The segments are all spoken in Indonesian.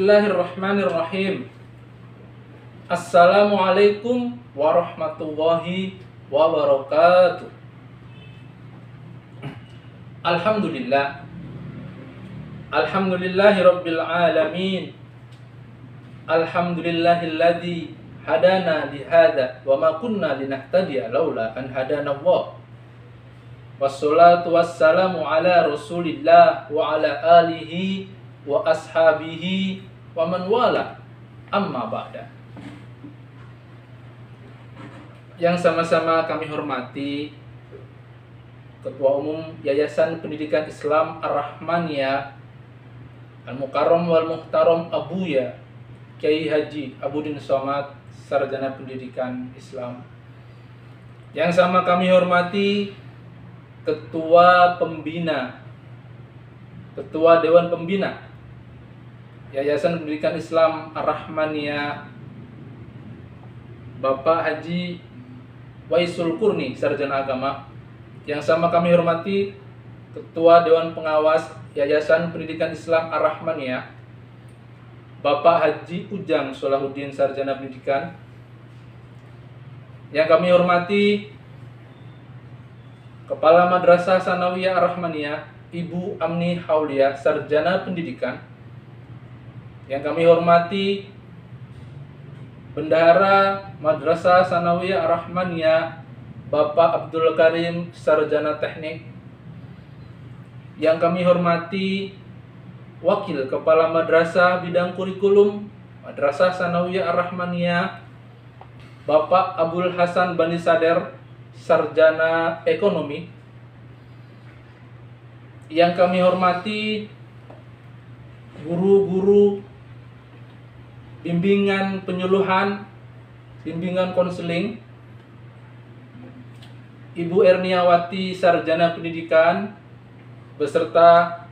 Bismillahirrahmanirrahim. Assalamualaikum warahmatullahi wabarakatuh. Alhamdulillah. Alhamdulillahi rabbil alamin. Alhamdulillahilladzi hadana lihada wa ma kunna linahtadiya laula an hadana Allah. Wassalatu wassalamu ala Rasulillah wa ala alihi wa ashabihi wa man wala, amma ba'da. Yang sama-sama kami hormati Ketua Umum Yayasan Pendidikan Islam Ar-Rahmaniyah Al-Mukarram wal Muhtaram Abuya Kiai Haji Abudin Somad, Sarjana Pendidikan Islam. Yang sama kami hormati Ketua Pembina, Ketua Dewan Pembina Yayasan Pendidikan Islam Ar-Rahmaniyah Bapak Haji Waisul Kurni, Sarjana Agama. Yang sama kami hormati Ketua Dewan Pengawas Yayasan Pendidikan Islam Ar-Rahmaniyah Bapak Haji Ujang Solahuddin, Sarjana Pendidikan. Yang kami hormati Kepala Madrasah Sanawiyah Ar-Rahmaniyah Ibu Amni Haulia, Sarjana Pendidikan. Yang kami hormati Bendahara Madrasah Sanawiyah Ar-Rahmaniyah Bapak Abdul Karim, Sarjana Teknik. Yang kami hormati Wakil Kepala Madrasah Bidang Kurikulum Madrasah Sanawiyah Ar-Rahmaniyah Bapak Abdul Hasan Bani Sader, Sarjana Ekonomi. Yang kami hormati guru-guru bimbingan penyuluhan, bimbingan konseling, Ibu Erniawati, Sarjana Pendidikan, beserta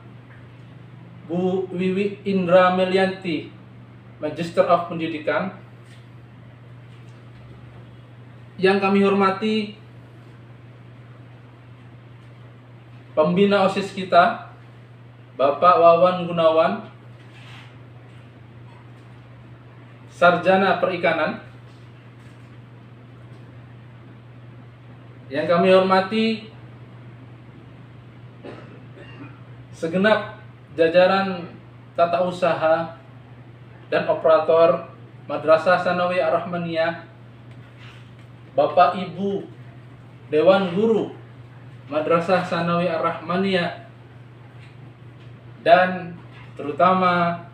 Bu Wiwi Indra Melianti, Magister of Pendidikan. Yang kami hormati pembina OSIS kita, Bapak Wawan Gunawan, Sarjana Perikanan. Yang kami hormati segenap jajaran tata usaha dan operator Madrasah Sanawiyah Ar-Rahmaniyah, Bapak Ibu Dewan Guru Madrasah Sanawiyah Ar-Rahmaniyah, dan terutama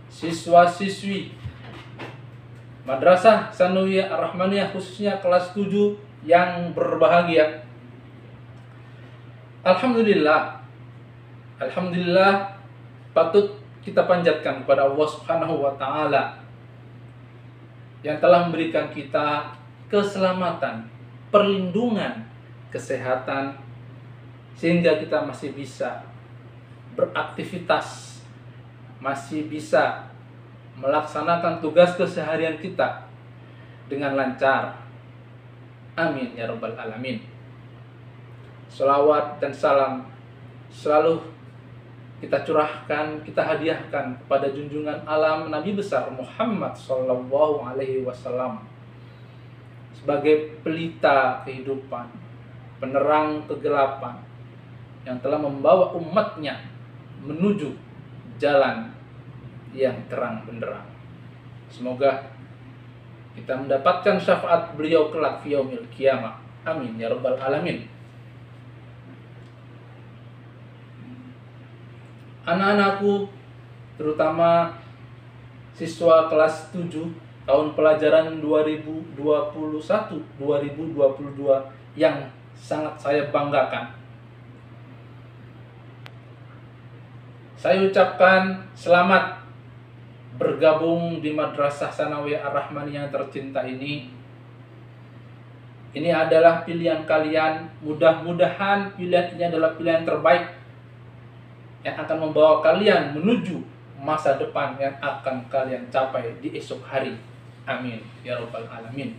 siswa-siswi Madrasah Sanawiyah Ar-Rahmaniyah, khususnya kelas 7 yang berbahagia. Alhamdulillah, Alhamdulillah patut kita panjatkan kepada Allah Subhanahu wa Ta'ala yang telah memberikan kita keselamatan, perlindungan, kesehatan, sehingga kita masih bisa beraktivitas, masih bisa melaksanakan tugas keseharian kita dengan lancar. Amin ya rabbal alamin. Sholawat dan salam selalu kita curahkan, kita hadiahkan kepada junjungan alam Nabi besar Muhammad Sallallahu Alaihi Wasallam sebagai pelita kehidupan, penerang kegelapan yang telah membawa umatnya menuju jalan yang terang benderang. Semoga kita mendapatkan syafaat beliau kelak fi yaumil qiyamah. Amin ya rabbal alamin. Anak-anakku, terutama siswa kelas 7 tahun pelajaran 2021-2022 yang sangat saya banggakan, saya ucapkan selamat bergabung di Madrasah Sanawiyah Ar-Rahmaniyah tercinta ini. Ini adalah pilihan kalian. Mudah-mudahan pilihan ini adalah pilihan terbaik yang akan membawa kalian menuju masa depan yang akan kalian capai di esok hari. Amin ya rabbal alamin.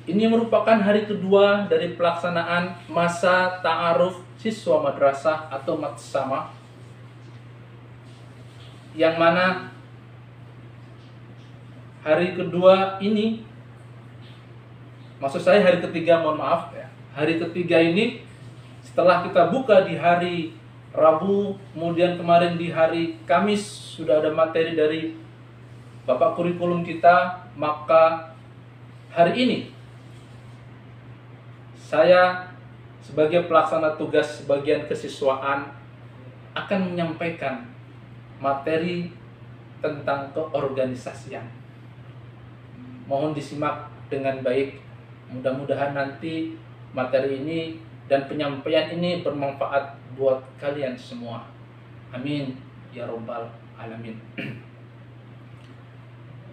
Ini merupakan hari kedua dari pelaksanaan masa ta'aruf siswa madrasah atau matsama yang mana hari kedua ini, maksud saya hari ketiga, mohon maaf ya, hari ketiga ini setelah kita buka di hari Rabu, kemudian kemarin di hari Kamis sudah ada materi dari Bapak kurikulum kita, maka hari ini saya sebagai pelaksana tugas bagian kesiswaan akan menyampaikan materi tentang keorganisasian. Mohon disimak dengan baik. Mudah-mudahan nanti materi ini dan penyampaian ini bermanfaat buat kalian semua. Amin ya rabbal alamin.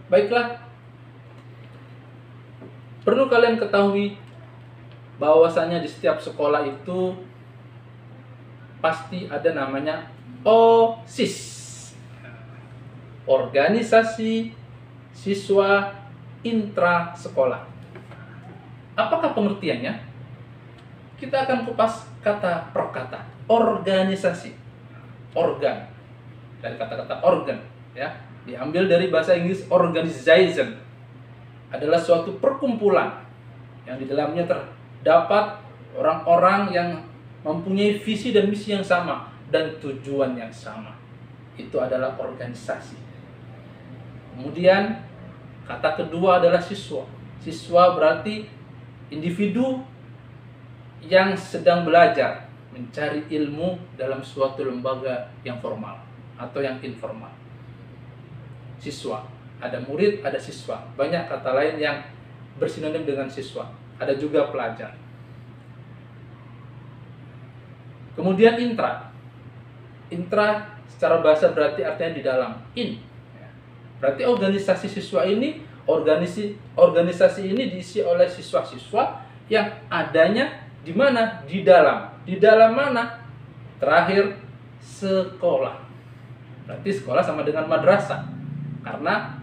Baiklah, perlu kalian ketahui bahwasanya di setiap sekolah itu pasti ada namanya OSIS, organisasi siswa intra sekolah. Apakah pengertiannya? Kita akan kupas kata per kata. Organisasi, organ, dari kata-kata organ, ya, diambil dari bahasa Inggris organization, adalah suatu perkumpulan yang di dalamnya terdapat orang-orang yang mempunyai visi dan misi yang sama dan tujuan yang sama. Itu adalah organisasi. Kemudian kata kedua adalah siswa. Siswa berarti individu yang sedang belajar mencari ilmu dalam suatu lembaga yang formal atau yang informal. Siswa, ada murid, ada siswa. Banyak kata lain yang bersinonim dengan siswa. Ada juga pelajar. Kemudian intra. Intra secara bahasa berarti artinya di dalam. Berarti organisasi siswa ini, organisasi ini diisi oleh siswa-siswa yang adanya di mana? Di dalam. Di dalam mana? Terakhir, sekolah. Berarti sekolah sama dengan madrasah. Karena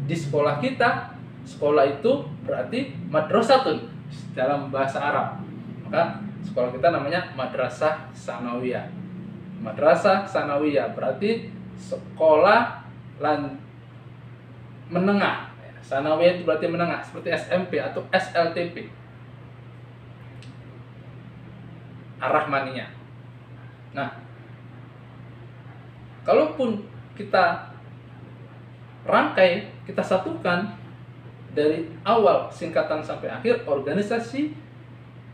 di sekolah kita, sekolah itu berarti madrasatun dalam bahasa Arab. Maka sekolah kita namanya madrasah sanawiyah. Madrasah sanawiyah berarti sekolah menengah. Sanawiyah itu berarti menengah, seperti SMP atau SLTP. Ar-Rahmaniyah. Nah, kalaupun kita rangkai, kita satukan dari awal singkatan sampai akhir, organisasi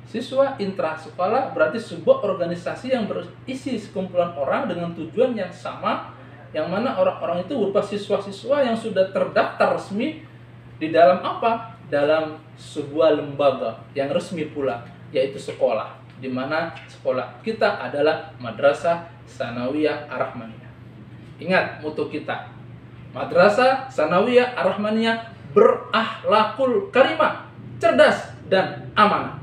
siswa intra sekolah berarti sebuah organisasi yang berisi sekumpulan orang dengan tujuan yang sama, yang mana orang-orang itu berupa siswa-siswa yang sudah terdaftar resmi di dalam apa? Dalam sebuah lembaga yang resmi pula, yaitu sekolah, di mana sekolah kita adalah Madrasah Sanawiyah Ar-Rahmaniyah. Ingat mutu kita, Madrasah Sanawiyah Ar-Rahmaniyah berakhlakul karimah, cerdas dan amanah.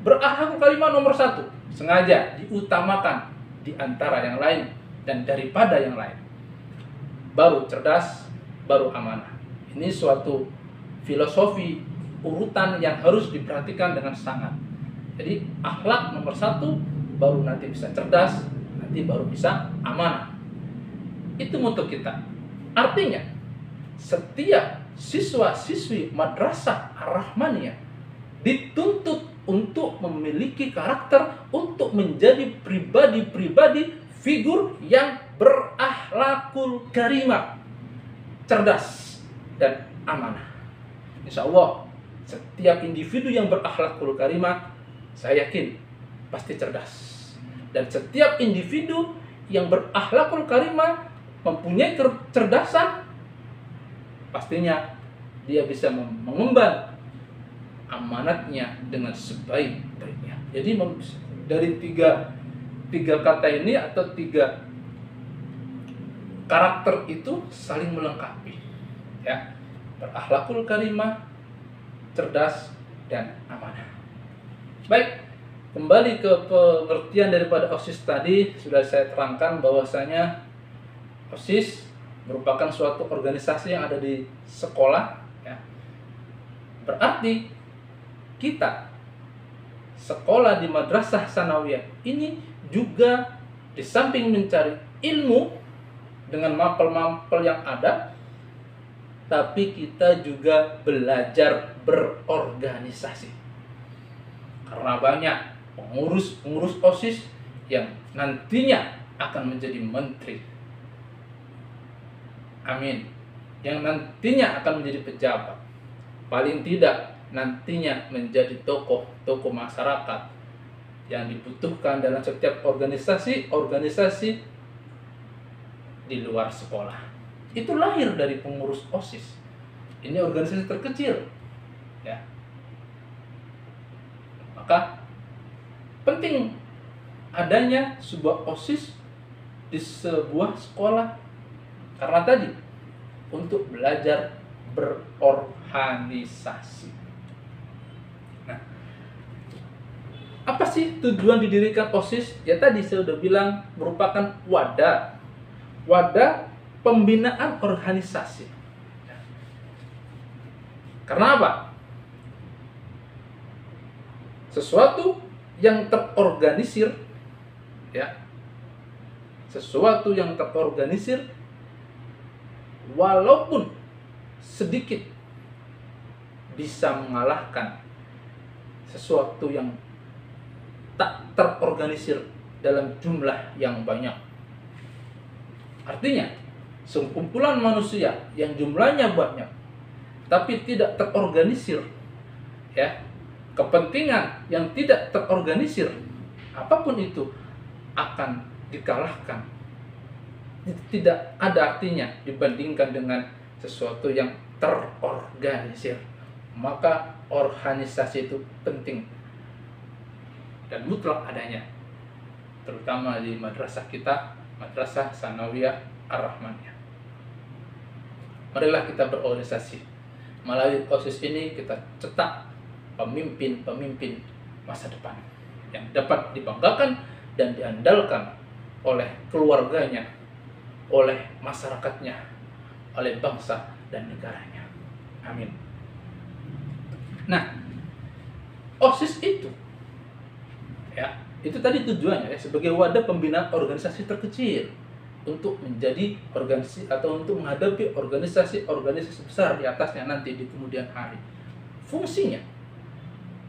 Berakhlakul karimah nomor 1, sengaja diutamakan di antara yang lain dan daripada yang lain. Baru cerdas, baru amanah. Ini suatu filosofi urutan yang harus diperhatikan dengan sangat. Jadi akhlak nomor 1, baru nanti bisa cerdas, nanti baru bisa amanah. Itu mutu kita. Artinya setiap siswa-siswi Madrasah Ar-Rahmaniyah dituntut untuk memiliki karakter, untuk menjadi pribadi-pribadi figur yang berakhlakul karimah, cerdas dan amanah. Insya Allah setiap individu yang berakhlakul karimah, saya yakin pasti cerdas. Dan setiap individu yang berakhlakul karimah mempunyai kecerdasan, pastinya dia bisa mengemban amanatnya dengan sebaik-baiknya. Jadi dari tiga kata ini atau 3 karakter itu saling melengkapi, ya. Berakhlakul karimah, cerdas dan amanah. Baik, kembali ke pengertian daripada OSIS tadi, sudah saya terangkan bahwasanya OSIS merupakan suatu organisasi yang ada di sekolah, ya. Berarti kita sekolah di Madrasah Sanawiyah ini juga Di samping mencari ilmu dengan mapel-mapel yang ada, tapi kita juga belajar berorganisasi. Karena banyak pengurus OSIS yang nantinya akan menjadi menteri. Amin. Yang nantinya akan menjadi pejabat. Paling tidak nantinya menjadi tokoh masyarakat yang dibutuhkan dalam setiap organisasi di luar sekolah. Itu lahir dari pengurus OSIS. Ini organisasi terkecil, ya. Maka penting adanya sebuah OSIS di sebuah sekolah karena tadi untuk belajar berorganisasi. Nah, apa sih tujuan didirikan OSIS? Ya tadi saya sudah bilang merupakan wadah pembinaan organisasi. Karena apa? Sesuatu yang terorganisir, ya, sesuatu yang terorganisir walaupun sedikit bisa mengalahkan sesuatu yang tak terorganisir dalam jumlah yang banyak. Artinya, sekumpulan manusia yang jumlahnya banyak tapi tidak terorganisir, ya, kepentingan yang tidak terorganisir apapun itu akan dikalahkan. Tidak ada artinya dibandingkan dengan sesuatu yang terorganisir. Maka organisasi itu penting dan mutlak adanya, terutama di madrasah kita, Madrasah Tsanawiyah Ar-Rahmaniyah. Marilah kita berorganisasi. Melalui OSIS ini kita cetak pemimpin masa depan yang dapat dibanggakan dan diandalkan oleh keluarganya, oleh masyarakatnya, oleh bangsa dan negaranya. Amin. Nah, OSIS itu, ya, itu tadi tujuannya, ya, sebagai wadah pembinaan organisasi terkecil untuk menjadi organisasi atau untuk menghadapi organisasi besar di atasnya nanti di kemudian hari. Fungsinya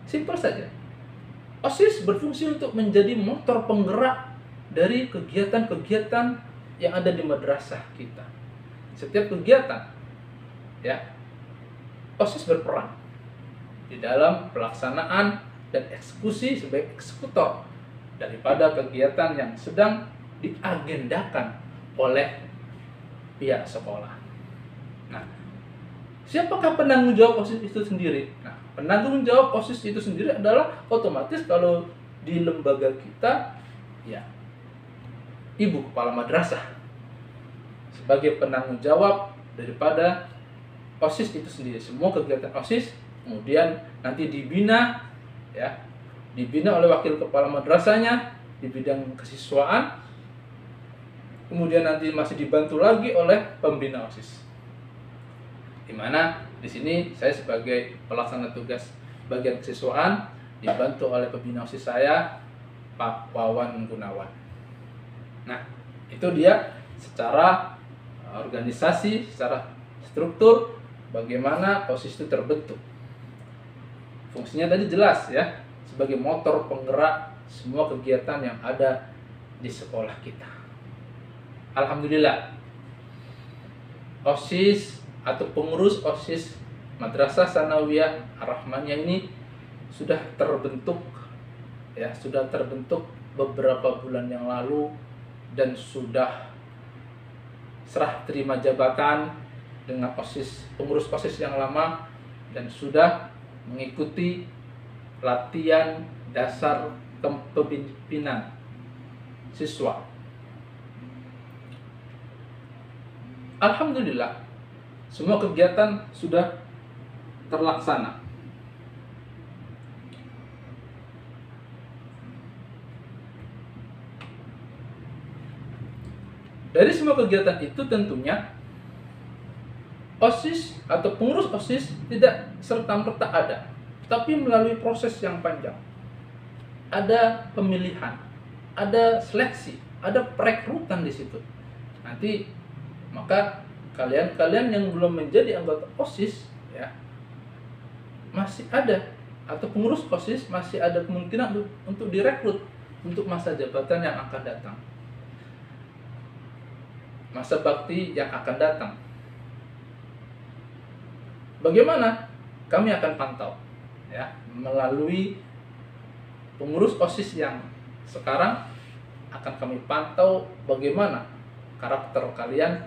simpel saja. OSIS berfungsi untuk menjadi motor penggerak dari kegiatan-kegiatan yang ada di madrasah kita. Setiap kegiatan, ya, OSIS berperan di dalam pelaksanaan dan eksekusi sebagai eksekutor daripada kegiatan yang sedang diagendakan oleh pihak sekolah. Nah, siapakah penanggung jawab OSIS itu sendiri? Nah, penanggung jawab OSIS itu sendiri adalah otomatis kalau di lembaga kita, ya, ibu kepala madrasah sebagai penanggung jawab daripada OSIS itu sendiri. Semua kegiatan OSIS kemudian nanti dibina, ya, dibina oleh wakil kepala madrasahnya di bidang kesiswaan, kemudian nanti masih dibantu lagi oleh pembina OSIS. Di mana di sini saya sebagai pelaksana tugas bagian kesiswaan dibantu oleh pembina OSIS saya, Pak Wawan Gunawan. Nah, itu dia secara organisasi, secara struktur bagaimana OSIS itu terbentuk. Fungsinya tadi jelas, ya, sebagai motor penggerak semua kegiatan yang ada di sekolah kita. Alhamdulillah, OSIS atau pengurus OSIS Madrasah Tsanawiyah Ar-Rahmaniyah ini sudah terbentuk, ya, sudah terbentuk beberapa bulan yang lalu dan sudah serah terima jabatan dengan OSIS, pengurus OSIS yang lama, dan sudah mengikuti latihan dasar kepemimpinan siswa. Alhamdulillah, semua kegiatan sudah terlaksana. Dari semua kegiatan itu tentunya OSIS atau pengurus OSIS tidak serta-merta ada, tapi melalui proses yang panjang. Ada pemilihan, ada seleksi, ada perekrutan di situ. Nanti maka kalian yang belum menjadi anggota OSIS ya, masih ada, atau pengurus OSIS masih ada kemungkinan untuk direkrut untuk masa jabatan yang akan datang, masa bakti yang akan datang. Bagaimana? Kami akan pantau ya melalui pengurus OSIS yang sekarang. Akan kami pantau bagaimana karakter kalian,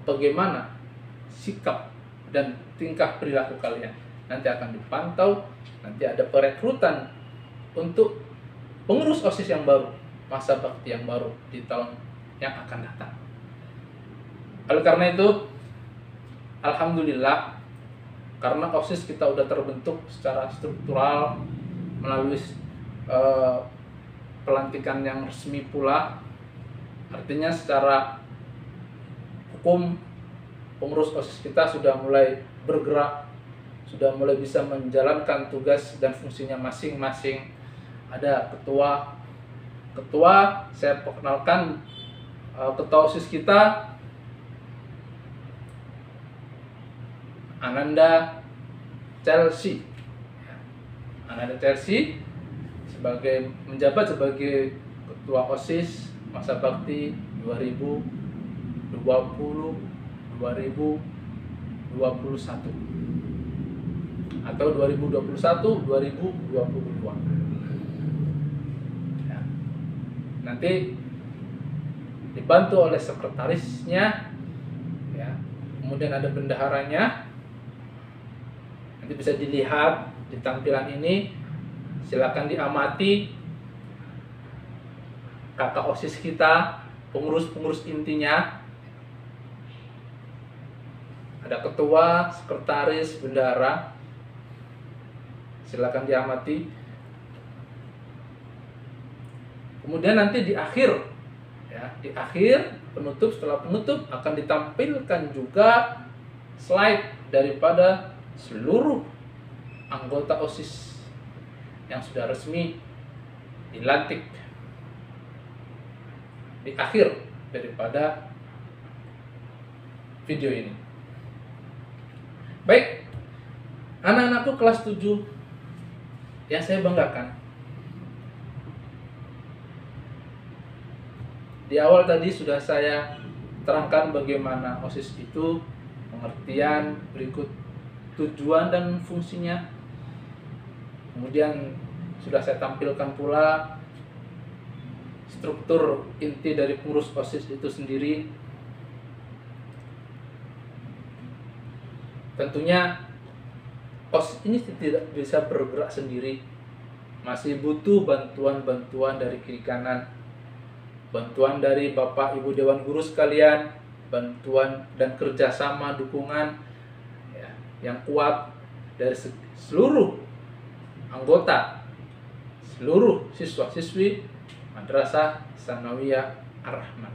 bagaimana sikap dan tingkah perilaku kalian. Nanti akan dipantau, nanti ada perekrutan untuk pengurus OSIS yang baru, masa bakti yang baru di tahun yang akan datang. Oleh karena itu, alhamdulillah, karena OSIS kita udah terbentuk secara struktural melalui pelantikan yang resmi pula, artinya secara hukum pengurus OSIS kita sudah mulai bergerak, sudah mulai bisa menjalankan tugas dan fungsinya masing-masing. Ada ketua saya perkenalkan, ketua OSIS kita Ananda Chelsea. Ananda Chelsea menjabat sebagai ketua OSIS masa bakti 2020-2021 atau 2021-2022. Ya. Nanti dibantu oleh sekretarisnya, ya. Kemudian ada bendaharanya. Nanti bisa dilihat di tampilan ini, silakan diamati kakak OSIS kita, pengurus-pengurus intinya. Ada ketua, sekretaris, bendahara. Silakan diamati. Kemudian nanti di akhir, ya, di akhir penutup, setelah penutup akan ditampilkan juga slide daripada seluruh anggota OSIS yang sudah resmi dilantik di akhir daripada video ini. Baik, anak-anakku kelas 7 yang saya banggakan. Di awal tadi sudah saya terangkan bagaimana OSIS itu, pengertian, berikut tujuan dan fungsinya. Kemudian sudah saya tampilkan pula struktur inti dari pengurus OSIS itu sendiri. Tentunya OSIS ini tidak bisa bergerak sendiri, masih butuh bantuan-bantuan dari kiri kanan, bantuan dari Bapak Ibu Dewan Guru sekalian, bantuan dan kerjasama dukungan ya, yang kuat dari seluruh anggota, seluruh siswa-siswi Madrasah Tsanawiyah Ar-Rahman.